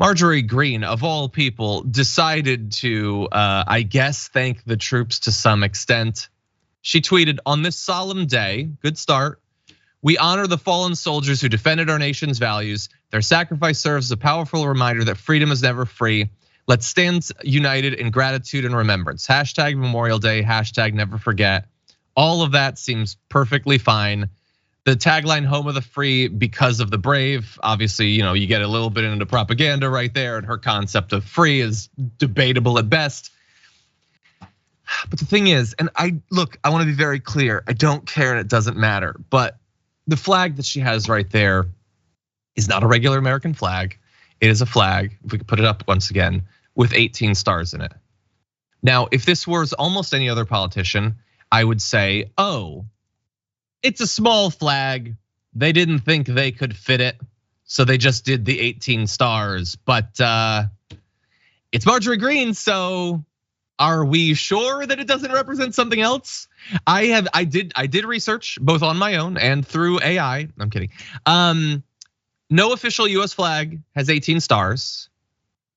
Marjorie Greene, of all people, decided to, I guess, thank the troops to some extent. She tweeted, "On this solemn day, good start, we honor the fallen soldiers who defended our nation's values. Their sacrifice serves as a powerful reminder that freedom is never free. Let's stand united in gratitude and remembrance. Hashtag Memorial Day, hashtag never forget." All of that seems perfectly fine. The tagline, "Home of the Free because of the Brave," obviously, you get a little bit into propaganda right there, and her concept of free is debatable at best. But the thing is, and I want to be very clear, I don't care and it doesn't matter, but the flag that she has right there is not a regular American flag. It is a flag, if we could put it up once again, with 18 stars in it. Now, if this was almost any other politician, I would say, oh, it's a small flag. They didn't think they could fit it, so they just did the 18 stars. But it's Marjorie Greene, so are we sure that it doesn't represent something else? I did research both on my own and through AI. I'm kidding. No official US flag has 18 stars.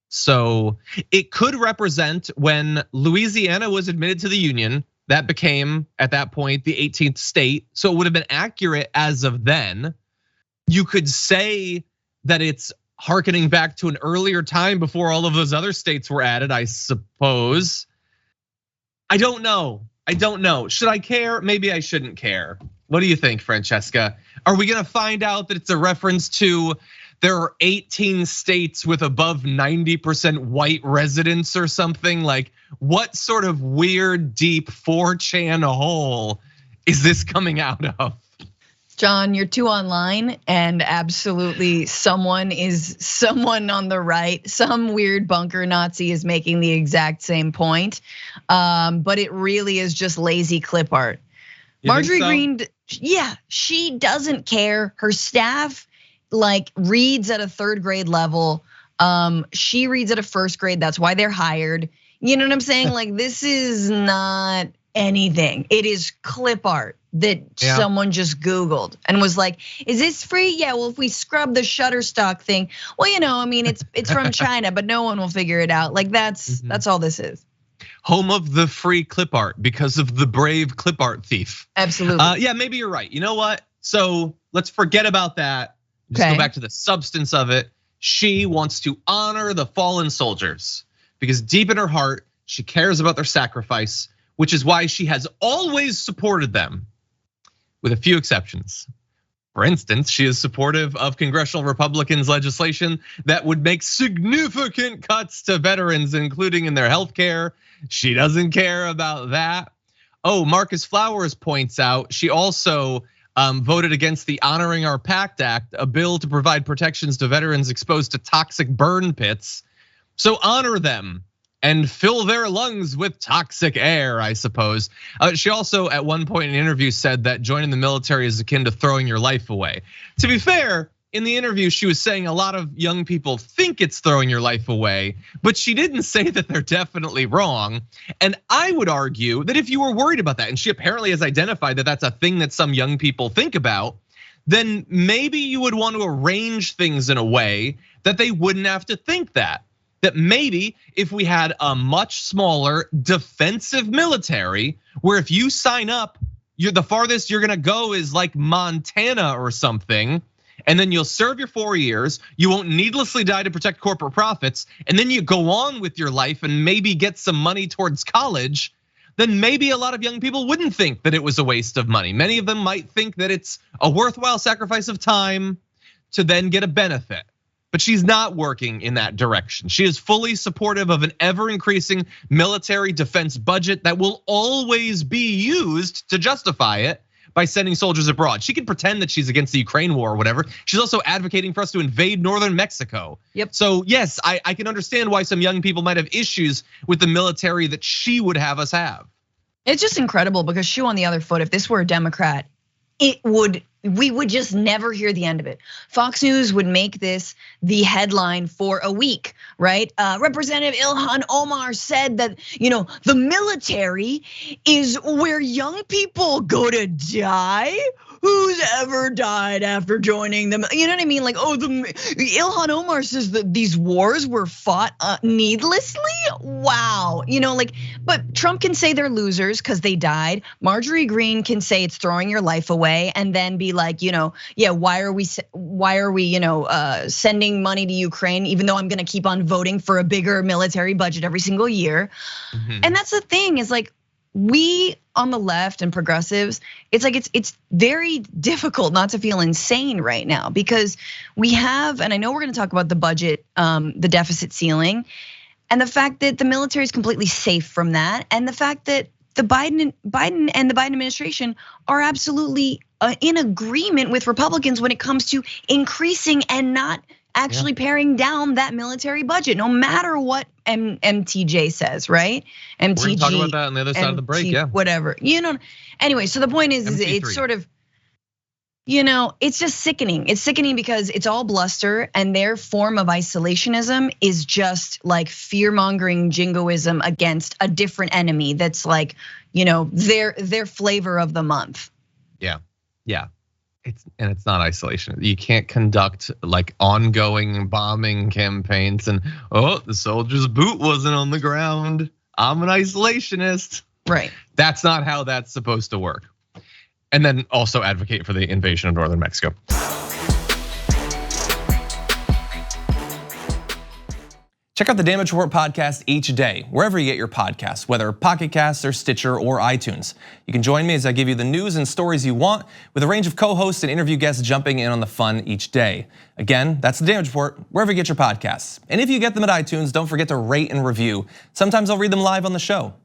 So it could represent when Louisiana was admitted to the Union. That became, at that point, the 18th state. So it would have been accurate as of then. You could say that it's hearkening back to an earlier time before all of those other states were added, I suppose. I don't know. Should I care? Maybe I shouldn't care. What do you think, Francesca? Are we gonna find out that it's a reference to there are 18 states with above 90% white residents or something? Like, what sort of weird, deep 4chan hole is this coming out of? John, you're too online, and absolutely someone on the right, some weird bunker Nazi is making the exact same point. But it really is just lazy clip art. Marjorie Greene, yeah, she doesn't care. Her staff reads at a 3rd grade level. She reads at a 1st grade. That's why they're hired. You know what I'm saying? This is not anything. It is clip art that someone just Googled and was like, "Is this free?" Yeah, well, if we scrub the Shutterstock thing, well, it's from China, but no one will figure it out. That's all this is. Home of the free clip art because of the brave clip art thief. Absolutely. Yeah, maybe you're right. You know what? So let's forget about that. Just go back to the substance of it. She wants to honor the fallen soldiers because deep in her heart, she cares about their sacrifice, which is why she has always supported them, with a few exceptions. For instance, she is supportive of congressional Republicans' legislation that would make significant cuts to veterans, including in their health care. She doesn't care about that. Oh, Marcus Flowers points out she also voted against the Honoring Our Pact Act, a bill to provide protections to veterans exposed to toxic burn pits. So honor them and fill their lungs with toxic air, I suppose. She also at one point in an interview said that joining the military is akin to throwing your life away. To be fair, in the interview, she was saying a lot of young people think it's throwing your life away, but she didn't say that they're definitely wrong. And I would argue that if you were worried about that, and she apparently has identified that that's a thing that some young people think about, then maybe you would want to arrange things in a way that they wouldn't have to think that. That maybe if we had a much smaller defensive military, where if you sign up, the farthest you're gonna go is like Montana or something, and then you'll serve your 4 years, you won't needlessly die to protect corporate profits, and then you go on with your life and maybe get some money towards college, then maybe a lot of young people wouldn't think that it was a waste of money. Many of them might think that it's a worthwhile sacrifice of time to then get a benefit. But she's not working in that direction. She is fully supportive of an ever increasing military defense budget that will always be used to justify it by sending soldiers abroad. She can pretend that she's against the Ukraine war or whatever. She's also advocating for us to invade northern Mexico. Yep. So yes, I can understand why some young people might have issues with the military that she would have us have. It's just incredible because shoe on the other foot, if this were a Democrat, we would just never hear the end of it. Fox News would make this the headline for a week, right? Representative Ilhan Omar said that, the military is where young people go to die. who's ever died after joining them? You know what I mean? Like, oh, Ilhan Omar says that these wars were fought needlessly. Wow, but Trump can say they're losers because they died. Marjorie Greene can say it's throwing your life away, and then be like, yeah, why are we sending money to Ukraine, even though I'm gonna keep on voting for a bigger military budget every single year? And that's the thing, is like, we on the left and progressives, it's like it's very difficult not to feel insane right now, because we have, and I know we're gonna talk about the budget, the deficit ceiling, and the fact that the military is completely safe from that, and the fact that the Biden and the Biden administration are absolutely in agreement with Republicans when it comes to increasing and not actually paring down that military budget, no matter what MTJ says, right? MTG. We're gonna talk about that on the other side of the break, yeah. Whatever, Anyway, so the point is it's sort of, it's just sickening. It's sickening because it's all bluster, and their form of isolationism is just like fear-mongering jingoism against a different enemy that's like, their flavor of the month. Yeah. It's not isolation. You can't conduct like ongoing bombing campaigns and, the soldier's boot wasn't on the ground, I'm an isolationist. Right. That's not how that's supposed to work. And then also advocate for the invasion of northern Mexico. Check out the Damage Report podcast each day, wherever you get your podcasts, whether Pocket Casts or Stitcher or iTunes. You can join me as I give you the news and stories you want, with a range of co-hosts and interview guests jumping in on the fun each day. Again, that's the Damage Report, wherever you get your podcasts. And if you get them at iTunes, don't forget to rate and review. Sometimes I'll read them live on the show.